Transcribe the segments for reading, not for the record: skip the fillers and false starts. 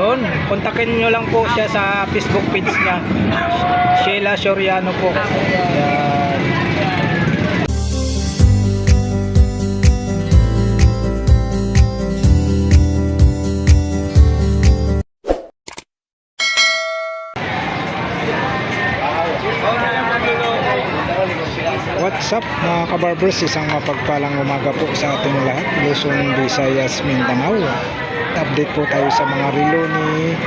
Yun, kontakin nyo lang po siya sa Facebook page niya. Sheila Soriano po. Yan. What's up mga kabarbers, isang mapagpalang umaga po sa ating lahat, Luzon, Visayas, Mindanao. Update po tayo sa mga relo ni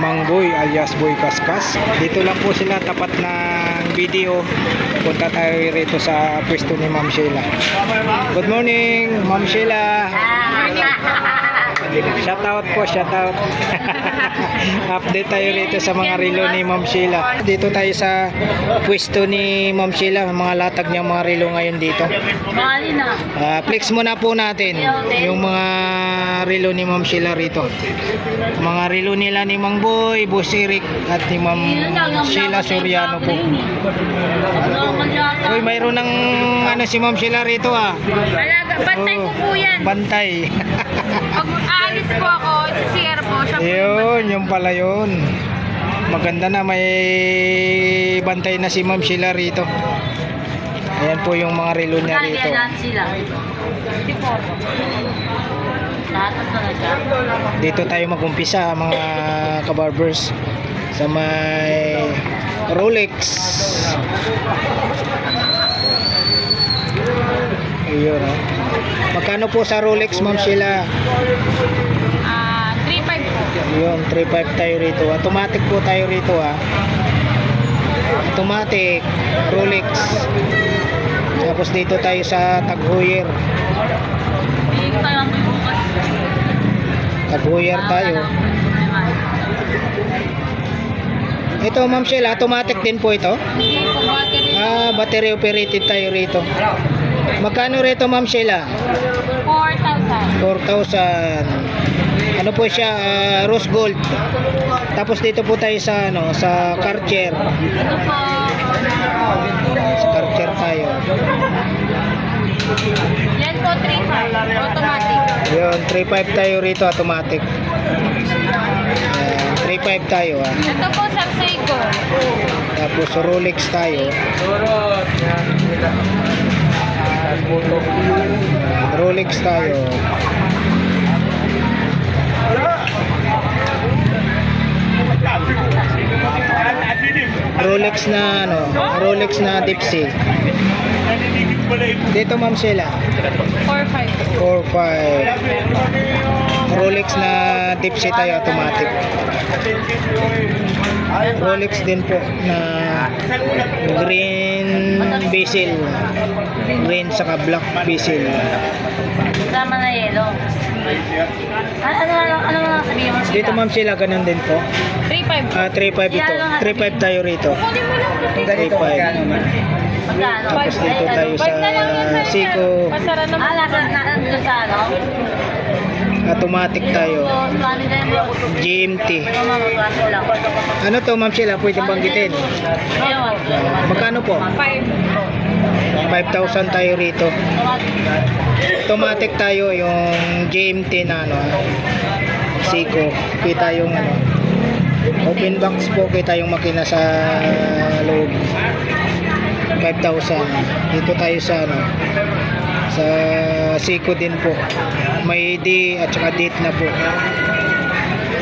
Mang Boy alias Boy Kaskas. Dito lang po sila, tapat ng video. Punta tayo rito sa pwesto ni Ma'am Sheila. Good morning Ma'am Sheila. Shout out po, shout out. Update tayo rito sa mga relo ni Ma'am Sheila. Dito tayo sa pwesto ni Ma'am Sheila, mga latag niya mga relo ngayon dito. Flex muna po natin yung mga relo ni Ma'am Sheila rito. Mga relo nila ni Mang Boy, Boss Eric at ni Ma'am Sheila Soriano po. Uy, mayroon ng ano si Ma'am Sheila rito ah. Bantay ko po yan. Bantay. Pag aalis po ako, sa CR po. Siya po Yun, yung pala yun. Maganda na, may bantay na si Ma'am Sheila rito. Ayan po yung mga relo niya rito. sila. Dito tayo mag-umpisa mga kabarbers sa may Rolex. Ayun, oh. Magkano po sa Rolex Ma'am Sheila? 3.5 po. Yun, 3.5 tayo rito. Automatic po tayo rito ah. Automatic Rolex. Tapos dito tayo sa Tag Heuer. Hindi tayo ang bukas. Tag Heuer tayo. Ito Ma'am Sheila, automatic din po ito. Hindi po battery. Battery operated tayo rito. Magkano rito Ma'am Sheila? 4,000. 4,000. Ano po siya, rose gold. Tapos dito po tayo sa ano, sa Karcher. Ito po. Sa Karcher tayo. Yan po 3.5. Automatic. Yun, 3.5 tayo rito, automatic. 3.5 tayo ah. Ito po sa Seiko. Tapos Rolex tayo. Rolex tayo. Rolex na ano, Rolex na deep sea. Dito Ma'am Sheila, 4.5. 4.5. Rolex na deep sea tayo, automatic. Rolex din po na green bezel. Green saka black bezel. Sama na yellow. Ano na sabihin mo? Dito Ma'am Sheila, ganun din po. 3.5. 3.5 ito. 3.5 tayo rito. Kunin mo lang. 3.5. Magkano? Tapos dito tayo sa Seiko. Pasara naman. Nandun sa ano? Automatic tayo. GMT. Ano to Ma'am Sheila, pwede banggitin? Magkano po? 5,000 tayo rito. Automatic tayo yung GMT na ano, Seiko. Kita yung ano, open box po, kita yung makina sa loob. 5,000. Dito tayo sa ano, sa Seiko din po. May ID at saka date na po.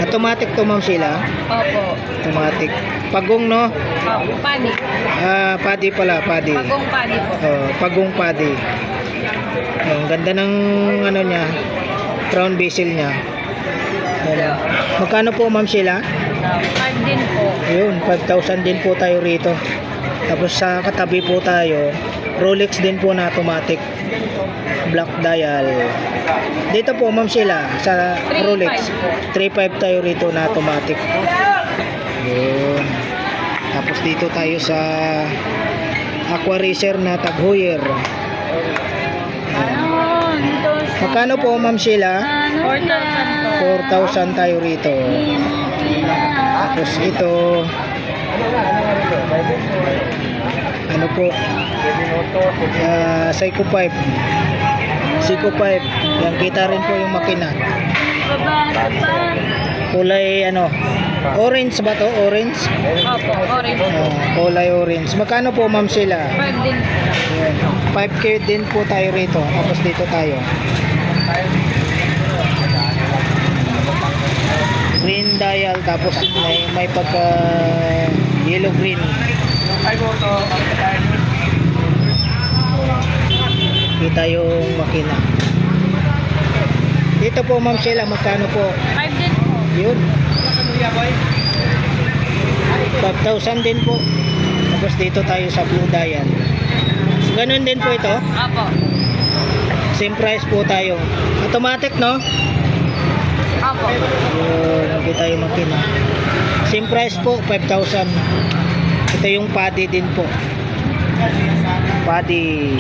Automatic to Ma'am Sheila. Opo. Automatic. Pagong no? Padi. Padi pala, padi. Pagong padi po. Pagong padi. Ang ganda ng ano niya, crown bezel niya. Ayan. Magkano po Ma'am Sheila? 5 din po. Ayun, 5,000 din po tayo rito. Tapos sa katabi po tayo, Rolex din po na automatic. Black dial. Dito po Ma'am Sheila, sa Rolex, 3.5 tayo rito na automatic. Ayun. Tapos dito tayo sa Aqua Racer na Tag Heuer. Magkano po Ma'am Sheila? 4,000 tayo rito. Tapos ito, ano po, Seiko 5. Seiko 5. Yan, kita rin po yung makina. Kulay ano? Orange ba to? Orange? Opo, orange. Kulay orange. Magkano po ma'am sila? 5 din. 5K din po tayo rito. Tapos dito tayo. Green dial. Tapos may pagka yellow green. Kita yung makina. Dito po ma'am sila. Magkano po? 5 din po. Yun. 5,000 din po. Tapos dito tayo sa blue dial. Ganun din po ito. Opo. Same price po tayo. Automatic, no? Opo. Yun, kita yung makina. Same price po, 5,000. Ito yung paddy din po. Paddy.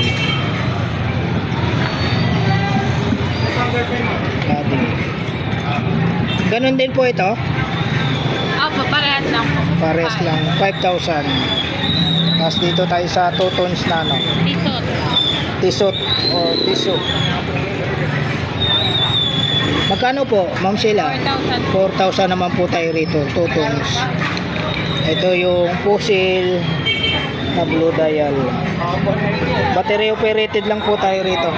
Paddy. Ganun din po ito. Opo, parehas lang po. Pares lang, 5,000. Tapos dito tayo sa 2 tons na ano. Tisot. Tisot o tiso. Magkano po, Ma'am Sheila? 4,000. 4,000 naman po tayo rito, 2 tons. Ito yung pusil na blue dial. Battery operated lang po tayo rito.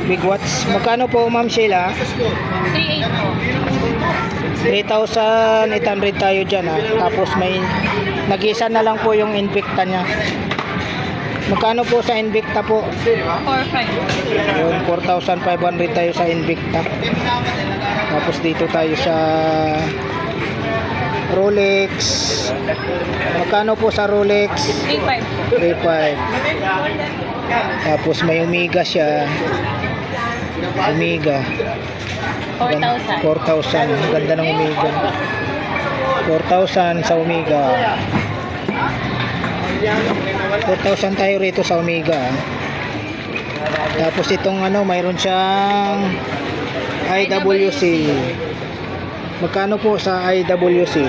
Big watts. Magkano po, Ma'am Sheila? 3,800 po. 3,800 tayo dyan ha. Tapos may nag-isa na lang po yung Invicta nya. Magkano po sa Invicta po? 4,500. Yun, 4,500 tayo sa Invicta. Tapos dito tayo sa Rolex. Magkano po sa Rolex? 3,500 po. 3,500. Tapos may Omega siya. Omega. 4,000. 4,000. Ganda ng Omega. 4,000 sa Omega. 4,000 tayo rito sa Omega. Tapos itong ano, mayroon siyang IWC. Magkano po sa IWC?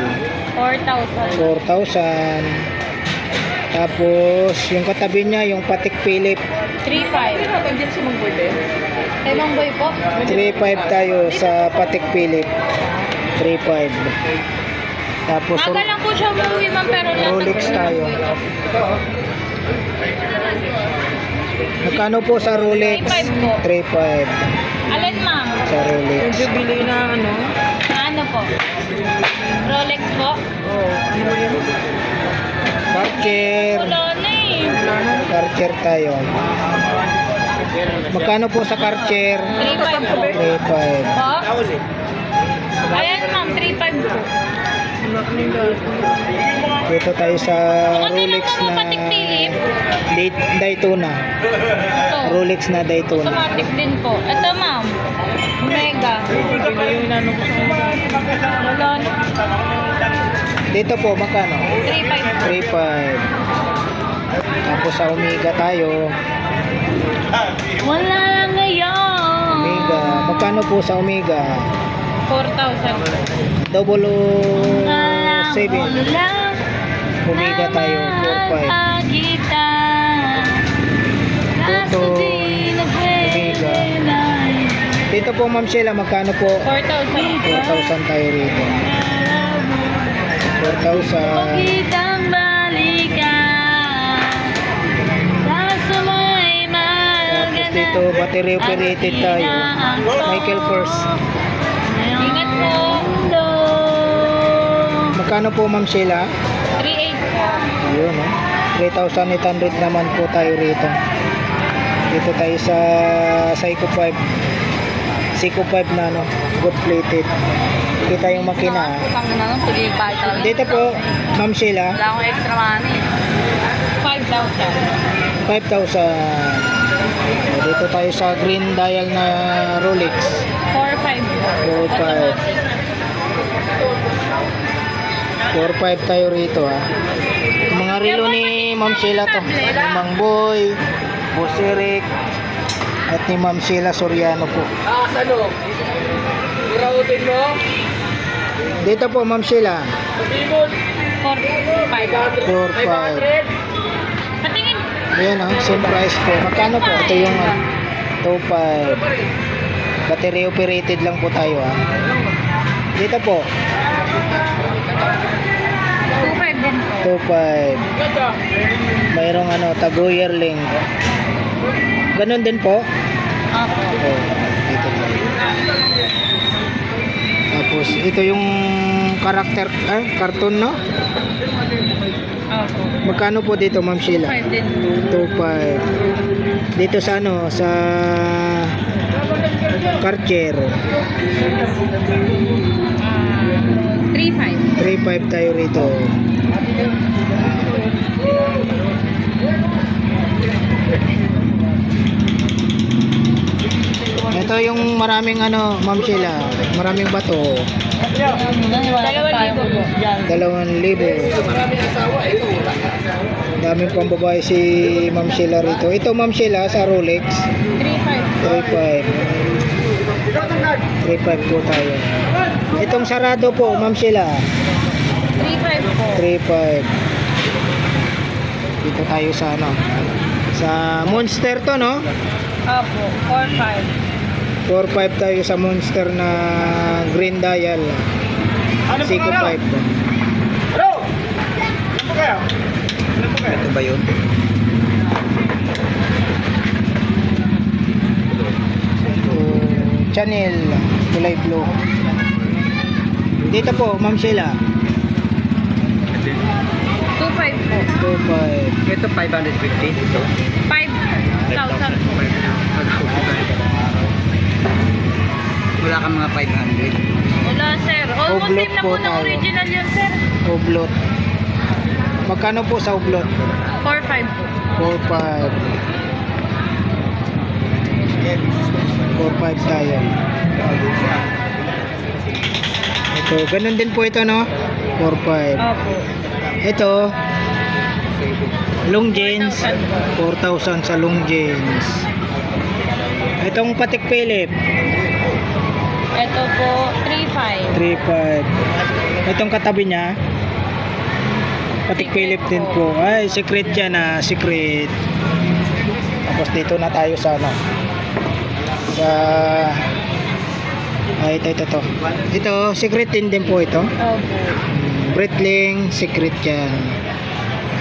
4,000. 4,000. Tapos yung katabi niya, yung Patek Philip, 3,500. Kay Mang Boy po? 3,500 tayo sa Patek Philip. 3,500. Tapos Maga lang po siya umuwi, ma'am, pero Rolex tayo. Magkano po sa Rolex? 3,500 po. 3,500 Alin, ma'am? sa Rolex. Bili na ano? Ano po? Rolex po? Karcher. Wala na eh. Karcher tayo. Magkano po sa Karcher? 3,500 po. 3,500. Po? Ayan, ma'am, 3,500 po. Dito tayo sa Rolex Ano na Patek Philip? Daytona. Ito. Rolex na Daytona. Automatic din po. Ito, ma'am. Omega. Wala na. Dito po, magkano? 3,500. 3,500. Tapos sa Omega tayo. Wala lang ngayon. Omega. Magkano po sa Omega? 4,000. 007. Wala Omega tayo. 4,500. kita. Tutoy. Omega. Dito po, Ma'am Sheila, magkano po? 4,000. 4,000 tayo rito. 4,000. Kitang balikan. Kaso may Tapos dito, battery operated tayo. Michael Kors. Ingat po. Magkano po, Ma'am Sheila? 3,800 po. Ayun, 3,800 naman po tayo rito. Dito tayo sa Seiko 5. Seiko 5 na ano, good plated. Kita yung makina. Dito po, Ma'am Sheila, Wala akong extra money. 5,000. 5,000. Dito tayo sa green dial na Rolex. 4,500. 4,500 tayo rito ha. Yung mga relo ni Ma'am Sheila to. Ni Mang Boy, Boss Eric, at ni Ma'am Sheila Soriano po. Ano? Urautin mo? Dito po, Ma'am Sheila, 4,500. 4,500. Patingin. Ayan same price po. Magkano po? Ito yung 2,500. Battery operated lang po tayo ha. Dito po, 2.5 din po. 2.5. Mayroong taguyerling. Ganun din po. Opo. Oh, dito tayo. Tapos ito yung cartoon, no? Opo. Magkano po dito, Ma'am Sheila? 2.5 din po. 2.5. Dito sa sa Karcher. 3.5. 3.5 tayo rito. Ito yung maraming Ma'am Sheila, maraming bato. 2,000 po. 2,000. Daming pambabae si Ma'am Sheila rito. Ito Ma'am Sheila sa Rolex. 3.5. 3.5 po tayo. Itong sarado po Ma'am Sheila. 3.5 po. 3.5. Dito tayo sa sa Monster to, no? Opo. 4.5. 4.5 tayo sa Monster na green dial. Seiko 5. Ito ba yun? Chanel kulay blue. Dito po Ma'am Sheila. 2.5 po. 2.5. Ito 550. Ito. 5,000 po. Wala kang mga 500. Wala, sir. Almost Oblot same na po po ng tayo. original yun, sir. Oblot. Magkano po sa oblot? 4.5 po. 4.5. 4.5 tayo. Ito, ganun din po ito, no? 4.5. Opo. Ito, long jeans. 4,000 sa long jeans. Itong Patek Philippe. Ito po, 3.5. 3.5. Itong katabi niya, Patek Philippe din po. Ay, secret yan, secret. Tapos dito na tayo sa sa ito. Ito, secret din po ito. Opo. Breitling, secret yan.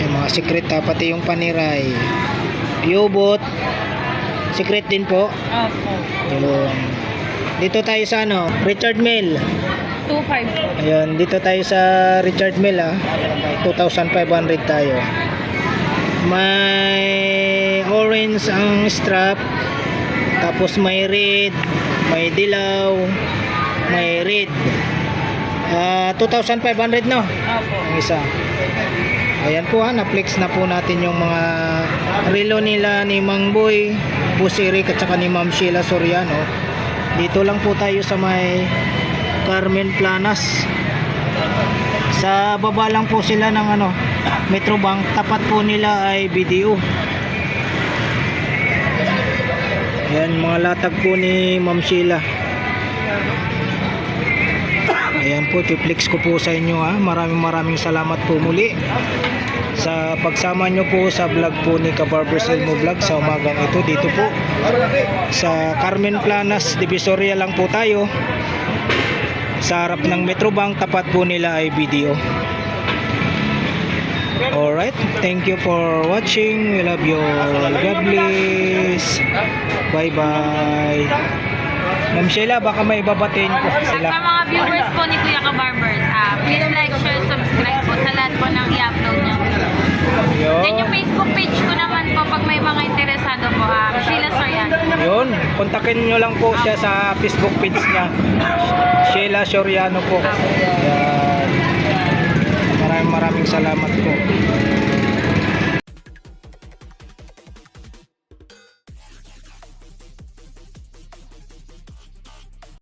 Yung mga secret pati yung paniray. Yobot, secret din po. Opo. Yun. Dito tayo sa Richard Mille. 2.5 po. Ayun, dito tayo sa Richard Mille 2,500 tayo. May orange ang strap. Tapos may red, may dilaw, may red. 2,500 no? Opo. Ang isa. Ayan po na-flex na po natin yung mga relo nila ni Mang Boy, Boss Eric at saka ni Ma'am Sheila Soriano. Dito lang po tayo sa may Carmen Planas. Sa baba lang po sila ng Metrobank. Tapat po nila ay BDO. Ayan mga latag po ni Ma'am Sheila. Ayan po, i-flex ko po sa inyo Maraming salamat po muli sa pagsama nyo po sa vlog po ni Kabarbers Elmo Vlog sa umagang ito. Dito po sa Carmen Planas, Divisoria lang po tayo. Sa harap ng Metrobank, tapat po nila ay BDO. Alright, thank you for watching. We love you all. God bless. Bye bye. Ma'am Sheila, baka may babatiin ko Sa sila. mga viewers po ni Kuya Kabarbers, please like, share, subscribe po sa lahat po ng i-upload niya. Then yung Facebook page ko naman po pag may mga interesado po, Sheila Soriano. Yun, kontakin nyo lang po siya sa Facebook page niya. Sheila Soriano po. Yan. Maraming salamat po.